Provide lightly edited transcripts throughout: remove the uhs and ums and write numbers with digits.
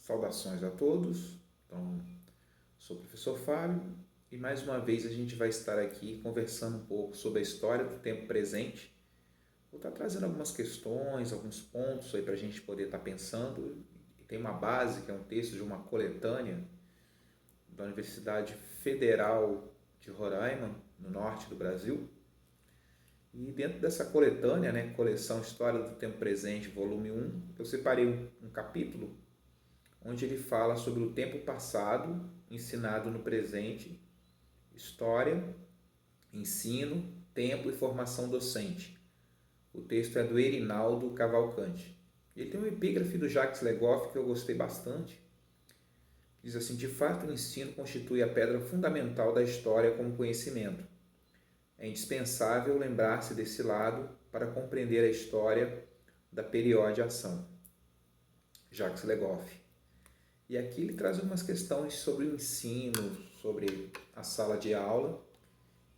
Saudações a todos. Então, sou o professor Fábio e mais uma vez a gente vai estar aqui conversando um pouco sobre a história do tempo presente. Vou estar trazendo algumas questões, alguns pontos aí para a gente poder estar pensando. E tem uma base, que é um texto de uma coletânea da Universidade Federal de Roraima, no norte do Brasil. E dentro dessa coletânea, né, Coleção História do Tempo Presente, volume 1, eu separei um capítulo onde ele fala sobre o tempo passado, ensinado no presente, história, ensino, tempo e formação docente. O texto é do Erinaldo Cavalcante. Ele tem um epígrafe do Jacques Legoff que eu gostei bastante. Diz assim: de fato, o ensino constitui a pedra fundamental da história como conhecimento. É indispensável lembrar-se desse lado para compreender a história da periodização. Jacques Legoff. E aqui ele traz algumas questões sobre o ensino, sobre a sala de aula.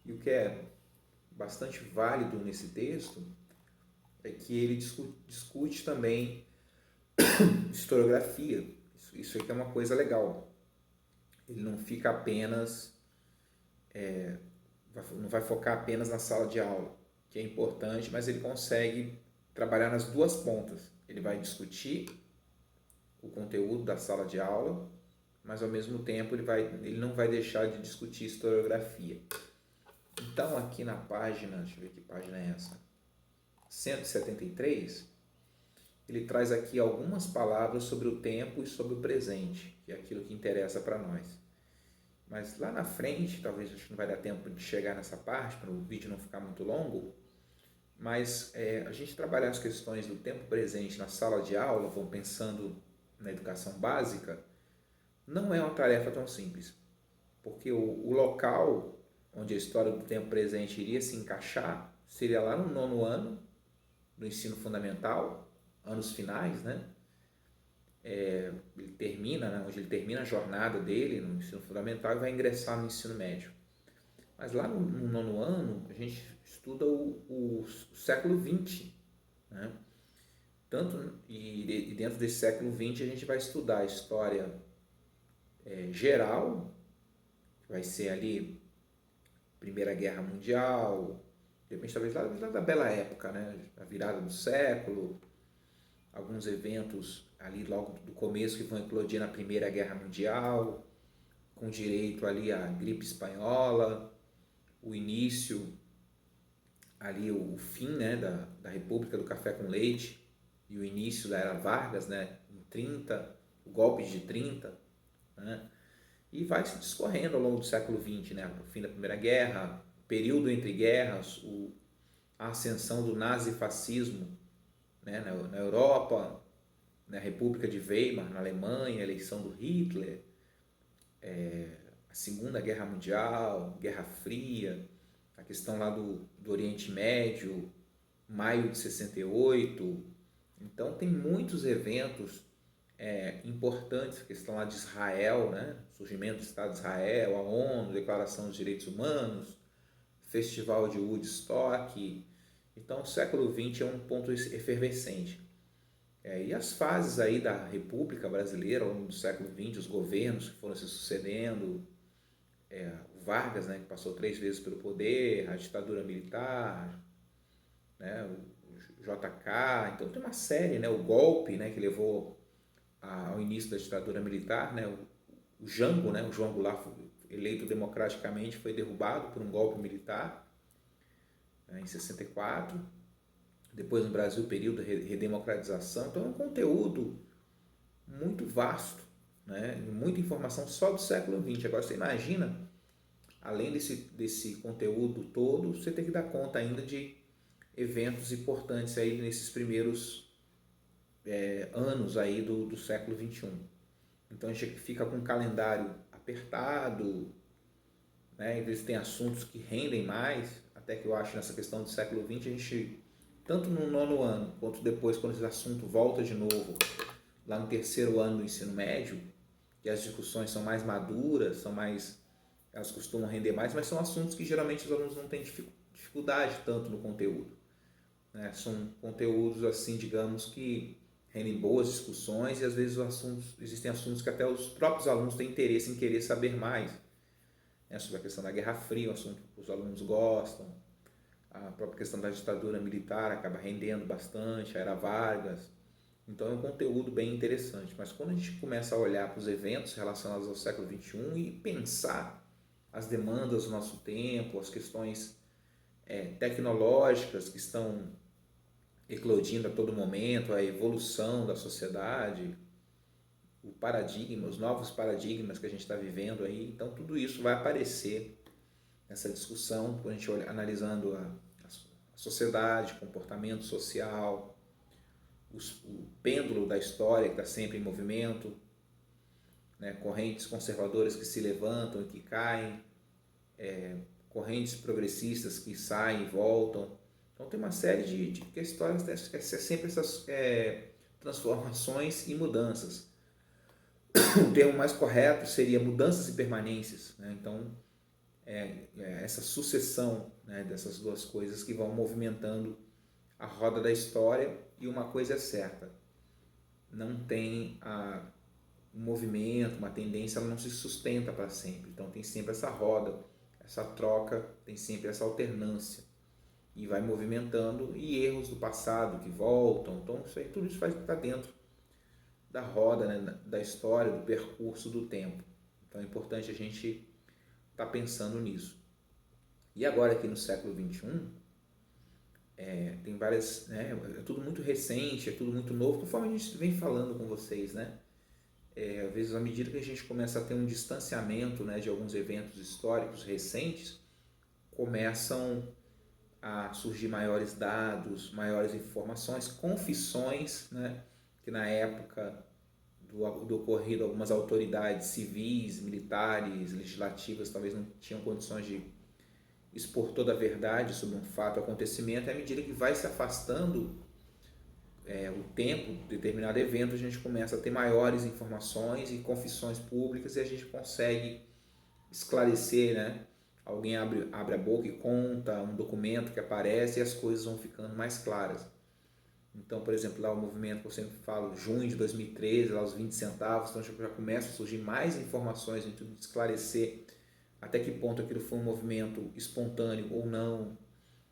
E o que é bastante válido nesse texto é que ele discute também historiografia. Isso aqui é uma coisa legal. Ele não fica apenas, não vai focar apenas na sala de aula, que é importante, mas ele consegue trabalhar nas duas pontas. Ele vai discutir o conteúdo da sala de aula, mas ao mesmo tempo ele não vai deixar de discutir historiografia. Então aqui na página, deixa eu ver que página é essa, 173, ele traz aqui algumas palavras sobre o tempo e sobre o presente, que é aquilo que interessa para nós. Mas lá na frente, talvez acho que não vai dar tempo de chegar nessa parte, para o vídeo não ficar muito longo, mas a gente trabalhar as questões do tempo presente na sala de aula, vamos pensando na educação básica, não é uma tarefa tão simples, porque o local onde a história do tempo presente iria se encaixar seria lá no 9º ano do ensino fundamental, anos finais, né? Ele termina, né? Onde ele termina a jornada dele no ensino fundamental e vai ingressar no ensino médio. Mas lá no 9º ano a gente estuda o século XX, né? E dentro desse século XX a gente vai estudar a história geral, que vai ser ali Primeira Guerra Mundial, de repente talvez lá da bela época, né? A virada do século, alguns eventos ali logo do começo que vão eclodir na Primeira Guerra Mundial, com direito ali à gripe espanhola, o início ali, o fim, né, da República do Café com Leite e o início da Era Vargas, né, em 30, o golpe de 30, né? E vai se discorrendo ao longo do século XX, né? O fim da Primeira Guerra, período entre guerras, a ascensão do nazifascismo, né? Na Europa, na República de Weimar, na Alemanha, a eleição do Hitler, a Segunda Guerra Mundial, Guerra Fria, a questão lá do Oriente Médio, maio de 68. Então tem muitos eventos importantes, a questão lá de Israel, né? Surgimento do Estado de Israel, a ONU, Declaração dos Direitos Humanos, Festival de Woodstock. Então o século XX é um ponto efervescente. E as fases aí da República Brasileira ao longo do século XX, os governos que foram se sucedendo, o Vargas, né, que passou 3 vezes pelo poder, a ditadura militar, né, o JK, então tem uma série, né, o golpe, né, que levou ao início da ditadura militar, né, o Jango, né, o João Goulart, eleito democraticamente, foi derrubado por um golpe militar, né, em 64. Depois no Brasil, período de redemocratização. Então é um conteúdo muito vasto, né, muita informação só do século XX. Agora você imagina, além desse conteúdo todo, você tem que dar conta ainda de eventos importantes aí nesses primeiros anos aí do século XXI. Então a gente fica com um calendário apertado, né? Às vezes tem assuntos que rendem mais, até que eu acho nessa questão do século XX, a gente, tanto no 9º ano, quanto depois quando esse assunto volta de novo, lá no 3º ano do ensino médio, que as discussões são mais maduras, elas costumam render mais, mas são assuntos que geralmente os alunos não têm dificuldade tanto no conteúdo, né? São conteúdos assim, digamos que rendem boas discussões e às vezes existem assuntos que até os próprios alunos têm interesse em querer saber mais, né? Sobre a questão da Guerra Fria, um assunto que os alunos gostam, a própria questão da ditadura militar acaba rendendo bastante, a Era Vargas. Então é um conteúdo bem interessante, mas quando a gente começa a olhar para os eventos relacionados ao século XXI e pensar as demandas do nosso tempo, as questões tecnológicas que estão eclodindo a todo momento, a evolução da sociedade, o paradigma, os novos paradigmas que a gente está vivendo aí, então tudo isso vai aparecer nessa discussão, quando a gente olha, analisando a sociedade, comportamento social, o pêndulo da história que está sempre em movimento, né? Correntes conservadoras que se levantam e que caem, correntes progressistas que saem e voltam. Então tem uma série de questões, é sempre essas transformações e mudanças. O termo mais correto seria mudanças e permanências, né? Então essa sucessão, né, dessas duas coisas que vão movimentando a roda da história. E uma coisa é certa, não tem um movimento, uma tendência, ela não se sustenta para sempre. Então tem sempre essa roda, essa troca, tem sempre essa alternância e vai movimentando, e erros do passado que voltam. Então isso aí, tudo isso vai estar dentro da roda, né, da história, do percurso do tempo. Então é importante a gente estar pensando nisso. E agora aqui no século XXI, tem várias, né, é tudo muito recente, é tudo muito novo, conforme a gente vem falando com vocês, né? Às vezes, à medida que a gente começa a ter um distanciamento, né, de alguns eventos históricos recentes, começam a surgir maiores dados, maiores informações, confissões, né, que na época do ocorrido algumas autoridades civis, militares, legislativas talvez não tinham condições de expor toda a verdade sobre um fato, acontecimento. À medida que vai se afastando o tempo de determinado evento, a gente começa a ter maiores informações e confissões públicas, e a gente consegue esclarecer, né? Alguém abre a boca e conta um documento que aparece, e as coisas vão ficando mais claras. Então, por exemplo, lá o movimento que eu sempre falo, junho de 2013, lá os 20 centavos, então já começa a surgir mais informações em tudo, esclarecer até que ponto aquilo foi um movimento espontâneo ou não,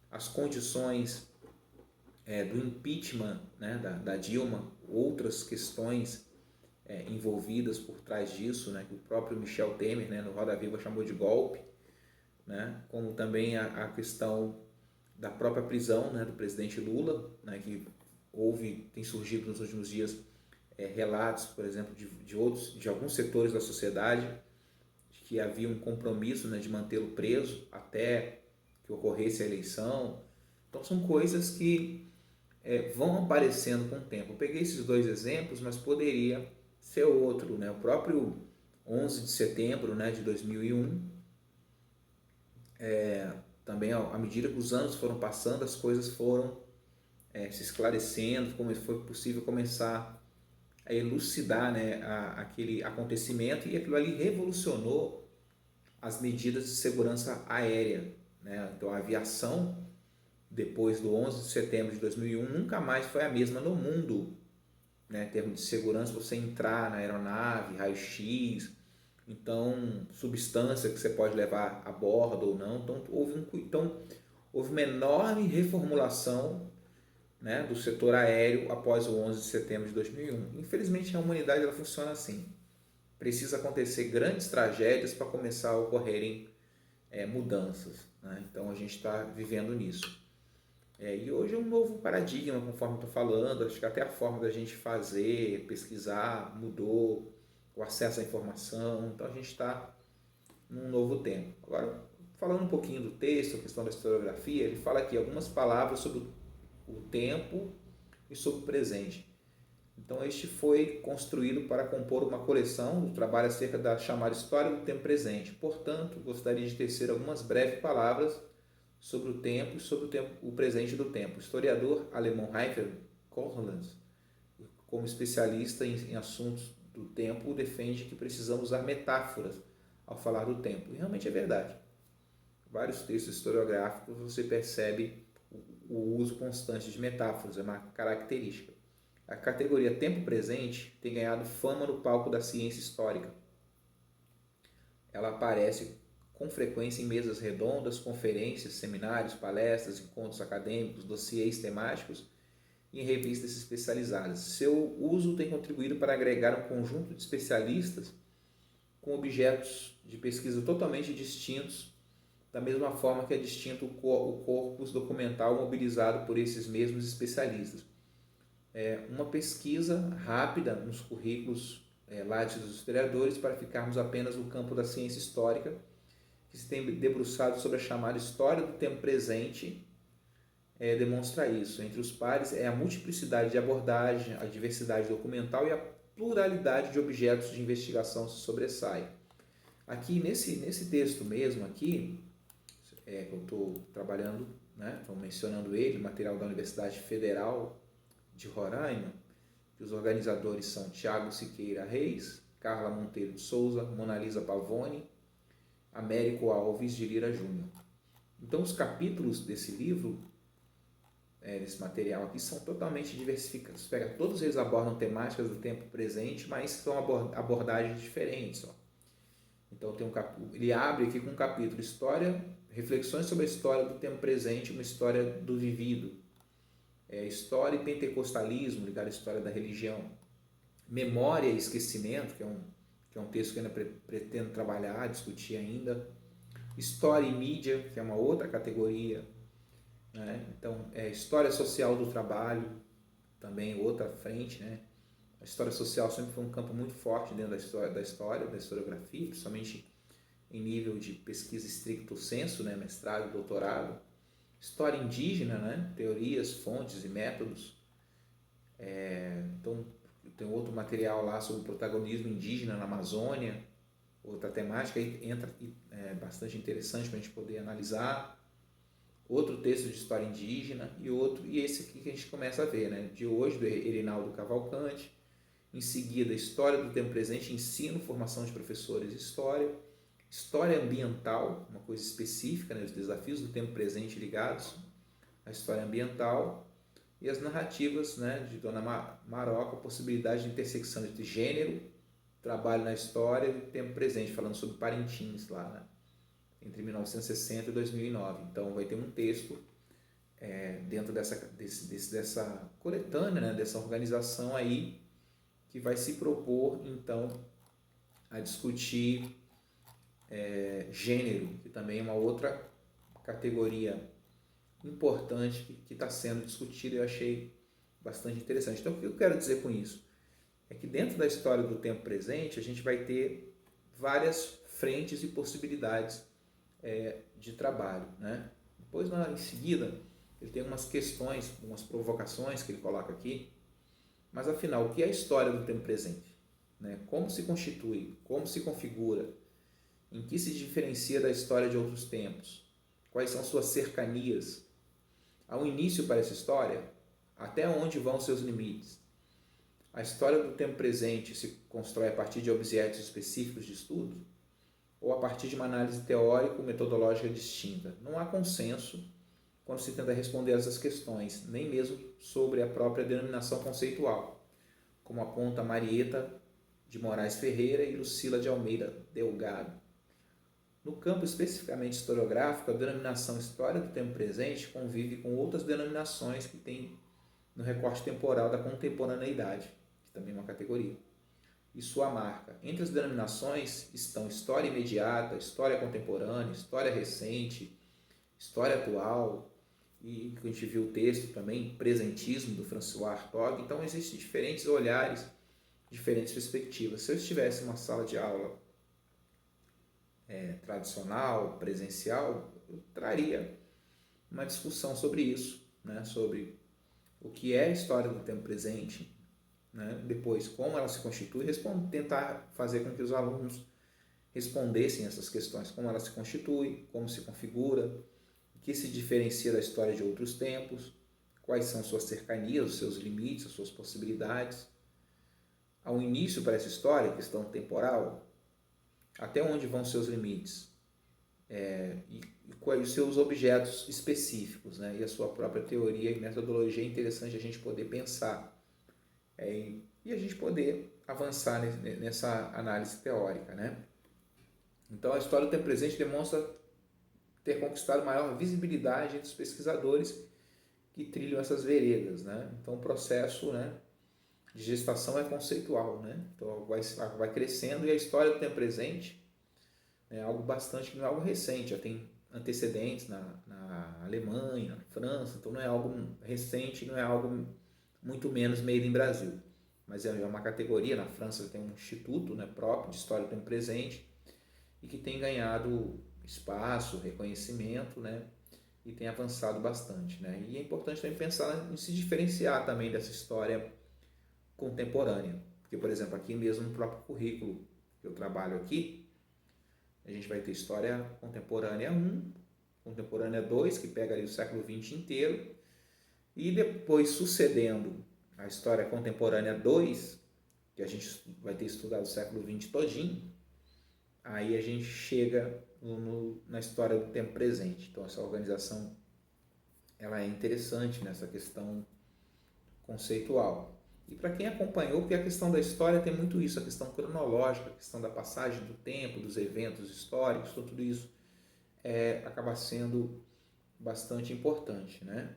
as condições do impeachment, né, da Dilma, outras questões envolvidas por trás disso, né, que o próprio Michel Temer, né, no Roda Viva, chamou de golpe, né, como também a questão da própria prisão, né, do presidente Lula, né, que tem surgido nos últimos dias relatos, por exemplo, de alguns setores da sociedade de que havia um compromisso, né, de mantê-lo preso até que ocorresse a eleição. Então são coisas que vão aparecendo com o tempo. Eu peguei esses dois exemplos, mas poderia ser outro, né? O próprio 11 de setembro, né, de 2001, também à medida que os anos foram passando, as coisas foram se esclarecendo, como foi possível começar a elucidar, né, aquele acontecimento, e aquilo ali revolucionou as medidas de segurança aérea, né? Então a aviação, depois do 11 de setembro de 2001, nunca mais foi a mesma no mundo, né? Em termos de segurança, você entrar na aeronave, raio-x, então substância que você pode levar a bordo ou não. Então houve uma enorme reformulação, né, do setor aéreo após o 11 de setembro de 2001. Infelizmente, a humanidade ela funciona assim. Precisa acontecer grandes tragédias para começar a ocorrerem mudanças, né? Então a gente está vivendo nisso. E hoje é um novo paradigma, conforme estou falando. Acho que até a forma da gente fazer, pesquisar, mudou, o acesso à informação. Então a gente está num novo tempo. Agora, falando um pouquinho do texto, a questão da historiografia, ele fala aqui algumas palavras sobre o tempo e sobre o presente. Então este foi construído para compor uma coleção do trabalho acerca da chamada história do tempo presente. Portanto, gostaria de tecer algumas breves palavras sobre o tempo e sobre o presente do tempo. O historiador alemão Heinrich Cornland, como especialista em assuntos do tempo, defende que precisamos usar metáforas ao falar do tempo. E realmente é verdade. Vários textos historiográficos você percebe o uso constante de metáforas, é uma característica. A categoria tempo presente tem ganhado fama no palco da ciência histórica. Ela aparece com frequência em mesas redondas, conferências, seminários, palestras, encontros acadêmicos, dossiês temáticos e em revistas especializadas. Seu uso tem contribuído para agregar um conjunto de especialistas com objetos de pesquisa totalmente distintos, da mesma forma que é distinto o corpus documental mobilizado por esses mesmos especialistas. Uma pesquisa rápida nos currículos Lattes dos historiadores para ficarmos apenas no campo da ciência histórica, que se tem debruçado sobre a chamada história do tempo presente, demonstra isso. Entre os pares é a multiplicidade de abordagem, a diversidade documental e a pluralidade de objetos de investigação se sobressai. Aqui nesse texto mesmo aqui, que eu estou trabalhando, né, estou mencionando ele, material da Universidade Federal de Roraima, que os organizadores são Tiago Siqueira Reis, Carla Monteiro de Souza, Monalisa Pavone, Américo Alves de Lira Júnior. Então os capítulos desse livro, desse material aqui, são totalmente diversificados. Todos eles abordam temáticas do tempo presente, mas são abordagens diferentes. Então ele abre aqui com um capítulo História, reflexões sobre a história do tempo presente, uma história do vivido. História e pentecostalismo, ligado à história da religião. Memória e esquecimento, que é um texto que eu ainda pretendo trabalhar, discutir ainda. História e mídia, que é uma outra categoria. Né? Então, história social do trabalho, também outra frente. Né? A história social sempre foi um campo muito forte dentro da historiografia, principalmente em nível de pesquisa stricto sensu, né? Mestrado, doutorado. História indígena, né? Teorias, fontes e métodos. Então, tem outro material lá sobre o protagonismo indígena na Amazônia, outra temática aí entra bastante interessante para a gente poder analisar. Outro texto de história indígena e esse aqui que a gente começa a ver, né? De hoje, do Erinaldo Cavalcante. Em seguida, História do Tempo Presente, Ensino, Formação de Professores de História. História Ambiental, uma coisa específica, né? Os desafios do tempo presente ligados à história ambiental. E as narrativas, né, de Dona Maroca, a possibilidade de intersecção entre gênero, trabalho na história e tempo presente, falando sobre Parintins lá, né? Entre 1960 e 2009. Então vai ter um texto dentro dessa coletânea, né, dessa organização aí, que vai se propor então a discutir gênero, que também é uma outra categoria importante que está sendo discutida e eu achei bastante interessante. Então o que eu quero dizer com isso? É que dentro da história do tempo presente a gente vai ter várias frentes e possibilidades de trabalho, né? Depois, em seguida, ele tem umas questões, umas provocações que ele coloca aqui, mas afinal, o que é a história do tempo presente? Né? Como se constitui? Como se configura? Em que se diferencia da história de outros tempos? Quais são suas cercanias? Há um início para essa história? Até onde vão seus limites? A história do tempo presente se constrói a partir de objetos específicos de estudo? Ou a partir de uma análise teórico-metodológica distinta? Não há consenso quando se tenta responder essas questões, nem mesmo sobre a própria denominação conceitual, como aponta Marieta de Moraes Ferreira e Lucila de Almeida Delgado. No campo especificamente historiográfico, a denominação história do tempo presente convive com outras denominações que têm no recorte temporal da contemporaneidade, que também é uma categoria, e sua marca. Entre as denominações estão história imediata, história contemporânea, história recente, história atual, e que a gente viu o texto também, presentismo, do François Hartog. Então existem diferentes olhares, diferentes perspectivas. Se eu estivesse em uma sala de aula tradicional, presencial, eu traria uma discussão sobre isso, né? Sobre o que é a história do tempo presente, né? Depois como ela se constitui, tentar fazer com que os alunos respondessem essas questões, como ela se constitui, como se configura, o que se diferencia da história de outros tempos, quais são suas cercanias, os seus limites, as suas possibilidades. Há um início para essa história, questão temporal, até onde vão seus limites, e quais os seus objetos específicos, né? E a sua própria teoria e metodologia. É interessante a gente poder pensar e a gente poder avançar nessa análise teórica, né? Então, a história do tempo presente demonstra ter conquistado maior visibilidade entre os pesquisadores que trilham essas veredas, né? Então, o processo, né, de gestação é conceitual, né? Então, vai crescendo, e a história do tempo presente é algo bastante, não é algo recente, já tem antecedentes na Alemanha, na França, então não é algo recente, não é algo muito menos made in Brasil, mas é uma categoria. Na França tem um instituto, né, próprio de história do tempo presente, e que tem ganhado espaço, reconhecimento, né, e tem avançado bastante, né? E é importante também pensar em se diferenciar também dessa história contemporânea, porque, por exemplo, aqui mesmo no próprio currículo que eu trabalho aqui, a gente vai ter história contemporânea 1, contemporânea 2, que pega ali o século XX inteiro, e depois, sucedendo a história contemporânea 2, que a gente vai ter estudado o século XX todinho, aí a gente chega na história do tempo presente. Então, essa organização ela é interessante nessa questão conceitual. E para quem acompanhou, porque a questão da história tem muito isso, a questão cronológica, a questão da passagem do tempo, dos eventos históricos, então tudo isso acaba sendo bastante importante, né?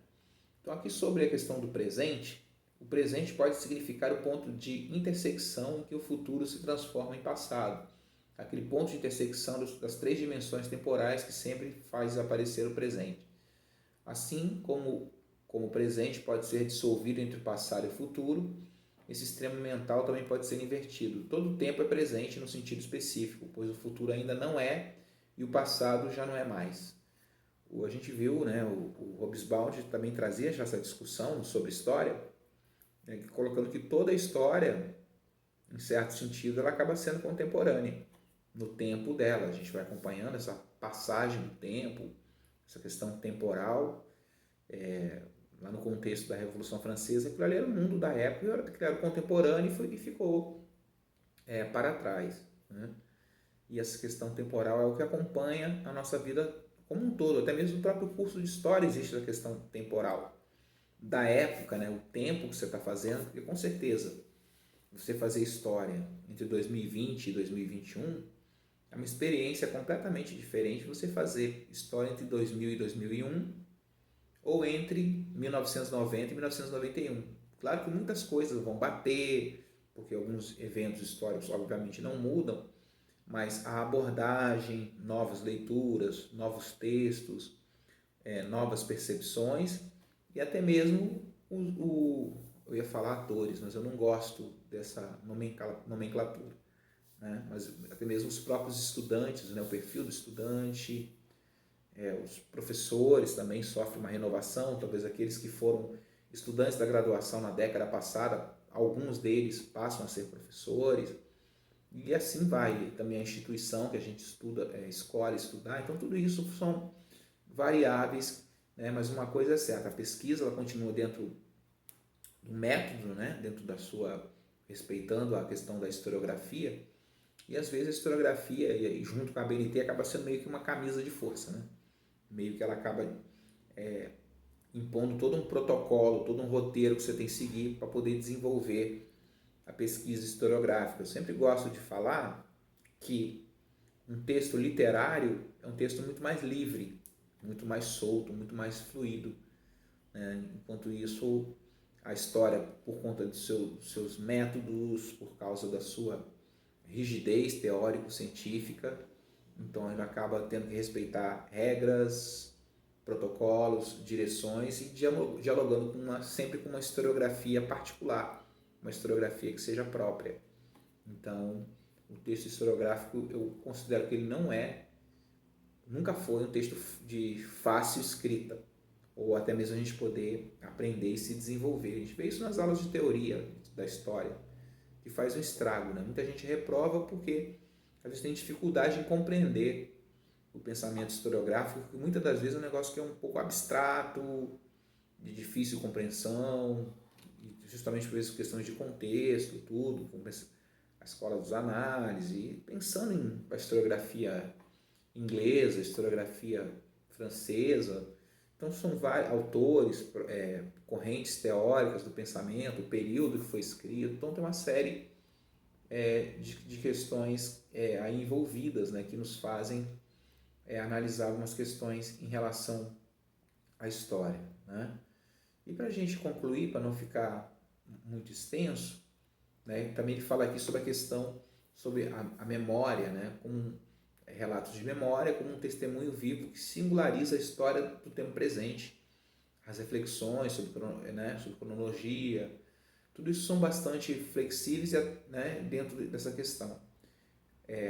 Então, aqui sobre a questão do presente, o presente pode significar o ponto de intersecção em que o futuro se transforma em passado. Aquele ponto de intersecção das três dimensões temporais que sempre faz aparecer o presente. Assim como o presente pode ser dissolvido entre o passado e o futuro, esse extremo mental também pode ser invertido. Todo o tempo é presente no sentido específico, pois o futuro ainda não é e o passado já não é mais. A gente viu, né, o Hobsbawm também trazia já essa discussão sobre história, né, colocando que toda a história, em certo sentido, ela acaba sendo contemporânea no tempo dela. A gente vai acompanhando essa passagem do tempo, essa questão temporal, lá no contexto da Revolução Francesa, aquilo ali era o mundo da época, era contemporâneo e ficou para trás, né? E essa questão temporal é o que acompanha a nossa vida como um todo. Até mesmo no próprio curso de História existe a questão temporal da época, né? O tempo que você está fazendo, porque com certeza você fazer história entre 2020 e 2021 é uma experiência completamente diferente de você fazer história entre 2000 e 2001 ou entre 1990 e 1991. Claro que muitas coisas vão bater, porque alguns eventos históricos obviamente não mudam, mas a abordagem, novas leituras, novos textos, novas percepções, e até mesmo eu ia falar atores, mas eu não gosto dessa nomenclatura, né? Mas até mesmo os próprios estudantes, né? O perfil do estudante, os professores também sofrem uma renovação, talvez aqueles que foram estudantes da graduação na década passada, alguns deles passam a ser professores, e assim vai. Também a instituição que a gente estuda, escolhe estudar, então tudo isso são variáveis, né? Mas uma coisa é certa, a pesquisa ela continua dentro do método, né? Dentro da sua, respeitando a questão da historiografia, e às vezes a historiografia, e junto com a BNT, acaba sendo meio que uma camisa de força, né? Meio que ela acaba impondo todo um protocolo, todo um roteiro que você tem que seguir para poder desenvolver a pesquisa historiográfica. Eu sempre gosto de falar que um texto literário é um texto muito mais livre, muito mais solto, muito mais fluido, né? Enquanto isso, a história, por conta dos seus métodos, por causa da sua rigidez teórico-científica, então ele acaba tendo que respeitar regras, protocolos, direções, e dialogando sempre com uma historiografia particular, uma historiografia que seja própria. Então, o texto historiográfico, eu considero que ele nunca foi um texto de fácil escrita, ou até mesmo a gente poder aprender e se desenvolver. A gente vê isso nas aulas de teoria da história, que faz um estrago, né? Muita gente reprova porque às vezes tem dificuldade em compreender o pensamento historiográfico, que muitas das vezes é um negócio que é um pouco abstrato, de difícil compreensão, justamente por essas questões de contexto, tudo, a escola dos análises, pensando em a historiografia inglesa, a historiografia francesa, Então são vários autores, correntes teóricas do pensamento, o período que foi escrito, então tem uma série de questões aí envolvidas, né, que nos fazem analisar algumas questões em relação à história, né? E para a gente concluir, para não ficar muito extenso, né, também ele fala aqui sobre a questão sobre a memória, né, como relatos de memória, como um testemunho vivo que singulariza a história do tempo presente, as reflexões sobre cronologia, tudo isso são bastante flexíveis, né, dentro dessa questão.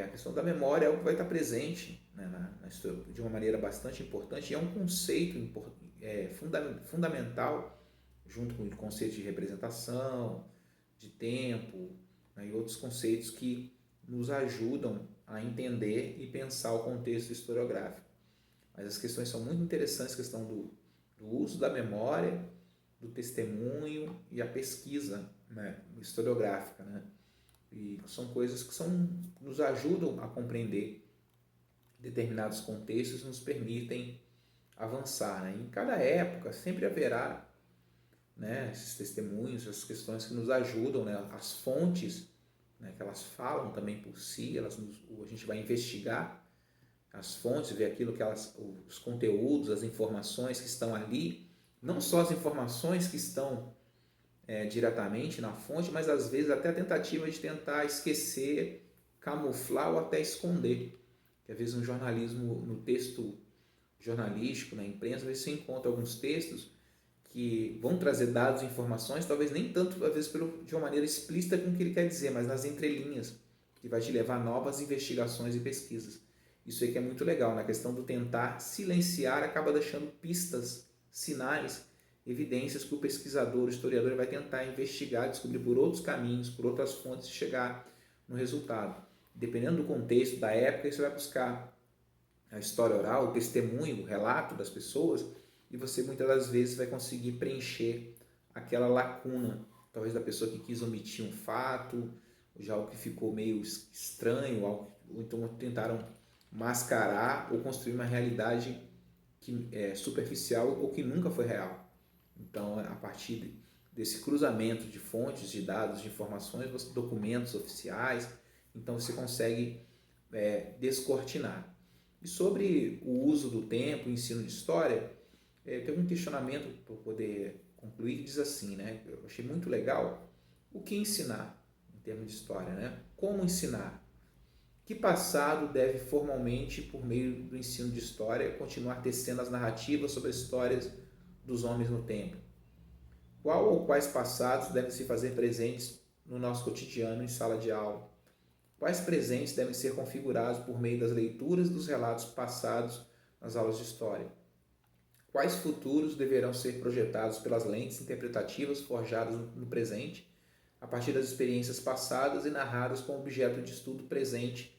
A questão da memória é algo que vai estar presente, né, na história de uma maneira bastante importante, e é um conceito fundamental, junto com o conceito de representação, de tempo, né, e outros conceitos que nos ajudam a entender e pensar o contexto historiográfico. Mas as questões são muito interessantes, a questão do uso da memória, do testemunho e a pesquisa, né, historiográfica, né? E são coisas que nos ajudam a compreender determinados contextos e nos permitem avançar, né? Em cada época sempre haverá, né, esses testemunhos, essas questões que nos ajudam, né, as fontes, né, que elas falam também por si, a gente vai investigar as fontes, ver aquilo que os conteúdos, as informações que estão ali, não só as informações que estão diretamente na fonte, mas às vezes até a tentativa de tentar esquecer, camuflar ou até esconder. Que às vezes no jornalismo, no texto jornalístico, na imprensa, às vezes você encontra alguns textos que vão trazer dados e informações, talvez nem tanto, às vezes, de uma maneira explícita com o que ele quer dizer, mas nas entrelinhas, que vai te levar a novas investigações e pesquisas. Isso aí que é muito legal, na questão do tentar silenciar, acaba deixando pistas, sinais, evidências que o pesquisador, o historiador vai tentar investigar, descobrir por outros caminhos, por outras fontes e chegar no resultado. Dependendo do contexto, da época, você vai buscar a história oral, o testemunho, o relato das pessoas, e você muitas das vezes vai conseguir preencher aquela lacuna, talvez da pessoa que quis omitir um fato, já algo que ficou meio estranho, ou então tentaram mascarar ou construir uma realidade que é superficial ou que nunca foi real. Então, a partir desse cruzamento de fontes, de dados, de informações, documentos oficiais, então você consegue descortinar. E sobre o uso do tempo, o ensino de história, tem um questionamento para poder concluir que diz assim, né? Eu achei muito legal. O que ensinar em termos de história, né? Como ensinar? Que passado deve formalmente, por meio do ensino de história, continuar tecendo as narrativas sobre as histórias dos homens no tempo? Qual ou quais passados devem se fazer presentes no nosso cotidiano em sala de aula? Quais presentes devem ser configurados por meio das leituras dos relatos passados nas aulas de história? Quais futuros deverão ser projetados pelas lentes interpretativas forjadas no presente, a partir das experiências passadas e narradas com objeto de estudo presente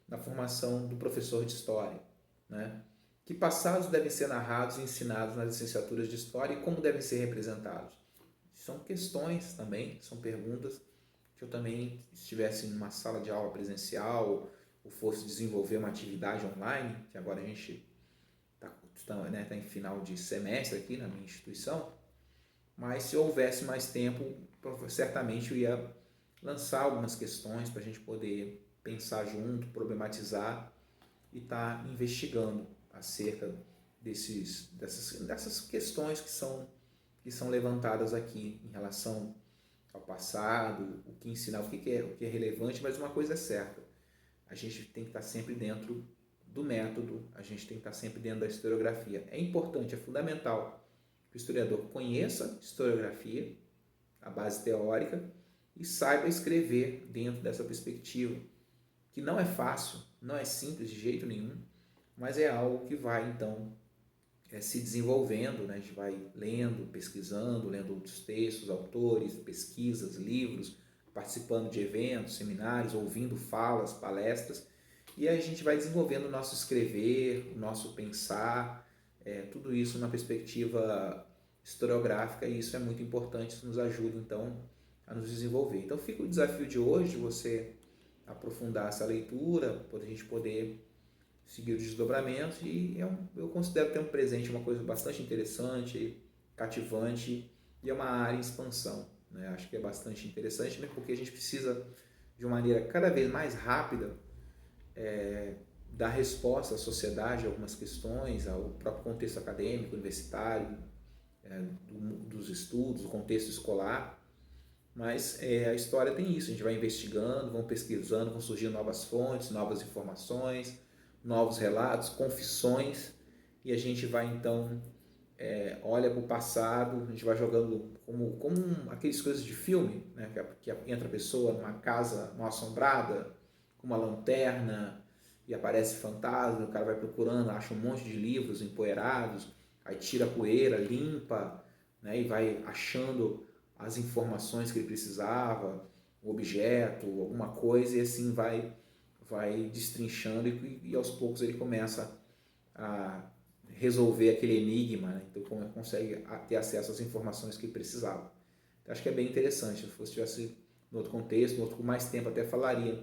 na formação do professor de história, né? Que passados devem ser narrados e ensinados nas licenciaturas de história e como devem ser representados? São questões também, são perguntas que eu também estivesse em uma sala de aula presencial ou fosse desenvolver uma atividade online, que agora a gente está em final de semestre aqui na minha instituição, mas se houvesse mais tempo, certamente eu ia lançar algumas questões para a gente poder pensar junto, problematizar e estar investigando acerca dessas questões que são levantadas aqui em relação ao passado, o que ensinar, o que é relevante, mas uma coisa é certa, a gente tem que estar sempre dentro do método, a gente tem que estar sempre dentro da historiografia. É importante, é fundamental que o historiador conheça historiografia, a base teórica, e saiba escrever dentro dessa perspectiva, que não é fácil, não é simples de jeito nenhum, mas é algo que vai, então, se desenvolvendo, né? A gente vai lendo, pesquisando, lendo outros textos, autores, pesquisas, livros, participando de eventos, seminários, ouvindo falas, palestras, e aí a gente vai desenvolvendo o nosso escrever, o nosso pensar, tudo isso na perspectiva historiográfica, e isso é muito importante, isso nos ajuda, então, a nos desenvolver. Então fica o desafio de hoje, de você aprofundar essa leitura, para a gente poder seguir os desdobramentos, e eu considero o tempo presente uma coisa bastante interessante, cativante, e é uma área em expansão, né? Acho que é bastante interessante, mesmo porque a gente precisa, de uma maneira cada vez mais rápida, dar resposta à sociedade a algumas questões, ao próprio contexto acadêmico, universitário, dos estudos, do contexto escolar. Mas a história tem isso, a gente vai investigando, vão pesquisando, vão surgindo novas fontes, novas informações, novos relatos, confissões, e a gente vai então, olha para o passado, a gente vai jogando como aquelas coisas de filme, né? que entra a pessoa numa casa mal assombrada, com uma lanterna, e aparece fantasma, o cara vai procurando, acha um monte de livros empoeirados, aí tira a poeira, limpa, né? E vai achando as informações que ele precisava, o objeto, alguma coisa, e assim vai destrinchando, e aos poucos ele começa a resolver aquele enigma, né? Então consegue ter acesso às informações que ele precisava. Então, acho que é bem interessante. Se fosse tivesse em outro contexto, com mais tempo, até falaria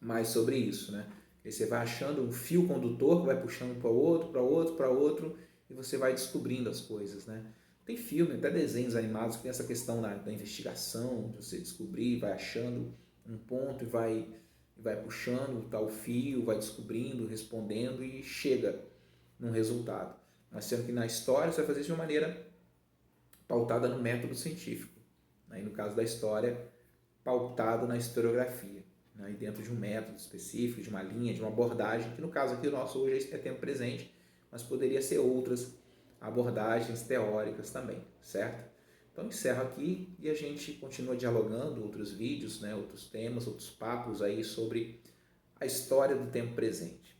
mais sobre isso, né? Aí você vai achando um fio condutor que vai puxando para outro, para outro, para outro, e você vai descobrindo as coisas, né? Tem filme, até desenhos animados que tem essa questão da investigação, de você descobrir, vai achando um ponto e vai puxando tal fio, vai descobrindo, respondendo e chega num resultado. Mas sendo que na história você vai fazer isso de uma maneira pautada no método científico, né? E no caso da história, pautado na historiografia, né? E dentro de um método específico, de uma linha, de uma abordagem, que no caso aqui o nosso hoje é tempo presente, mas poderia ser outras abordagens teóricas também, certo? Então encerro aqui e a gente continua dialogando outros vídeos, né, outros temas, outros papos aí sobre a história do tempo presente.